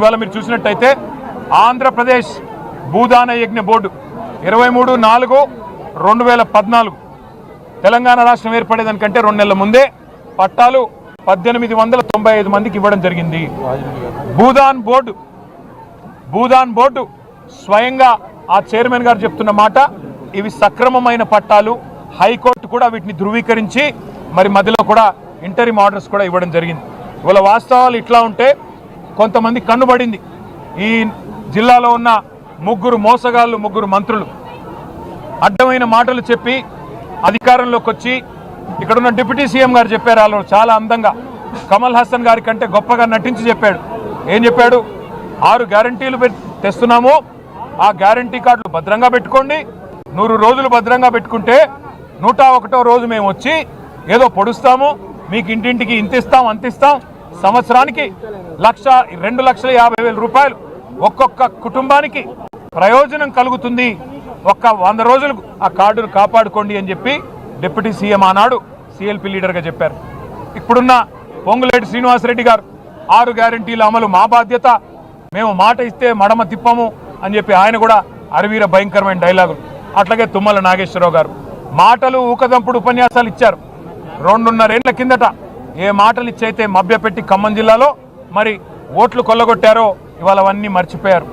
ఇవాళ మీరు చూసినట్టయితే ఆంధ్రప్రదేశ్ భూదాన యజ్ఞ బోర్డు 23/4/2014 తెలంగాణ రాష్ట్రం ఏర్పడేదానికంటే 2 నెలల ముందే పట్టాలు 1895 మందికి ఇవ్వడం జరిగింది. భూదాన్ బోర్డు స్వయంగా ఆ చైర్మన్ గారు చెప్తున్న మాట, ఇవి సక్రమమైన పట్టాలు. హైకోర్టు కూడా వీటిని ధృవీకరించి మరి మధ్యలో కూడా ఇంటరిమ్ ఆర్డర్స్ కూడా ఇవ్వడం జరిగింది. ఇవాళ వాస్తవాలు ఇట్లా ఉంటే కొంతమంది కన్నుబడింది. ఈ జిల్లాలో ఉన్న మోసగాళ్ళు 3 మంత్రులు అడ్డమైన మాటలు చెప్పి అధికారంలోకి వచ్చి ఇక్కడున్న డిప్యూటీ సీఎం గారు చెప్పారు, వాళ్ళు చాలా అందంగా కమల్ హాసన్ గారి కంటే గొప్పగా నటించి చెప్పాడు. ఏం చెప్పాడు? 6 గ్యారంటీలు తెస్తున్నాము, ఆ గ్యారంటీ కార్డులు భద్రంగా పెట్టుకోండి, 100 రోజులు భద్రంగా పెట్టుకుంటే 101వ రోజు మేము వచ్చి ఏదో పొడుస్తాము, మీకు ఇంటింటికి ఇంత ఇస్తాం అంత ఇస్తాం, సంవత్సరానికి 2,50,000 రూపాయలు ఒక్కొక్క కుటుంబానికి ప్రయోజనం కలుగుతుంది, 100 రోజులు ఆ కార్డును కాపాడుకోండి అని చెప్పి డిప్యూటీ సీఎం ఆనాడు సిఎల్పి లీడర్గా చెప్పారు. ఇప్పుడున్న పొంగులేటి శ్రీనివాసరెడ్డి గారు 6 గ్యారంటీల అమలు మా బాధ్యత, మేము మాట ఇస్తే మడమ తిప్పము అని చెప్పి ఆయన కూడా అరవీర భయంకరమైన డైలాగులు. అట్లాగే తుమ్మల నాగేశ్వరరావు గారు మాటలు ఊకదంపుడు ఉపన్యాసాలు ఇచ్చారు. 2.5 ఏళ్ల కిందట ఏ మాటలు ఇచ్చైతే మభ్యపెట్టి ఖమ్మం జిల్లాలో మరి ఓట్లు కొల్లగొట్టారో ఇవాళ అవన్నీ మర్చిపోయారు.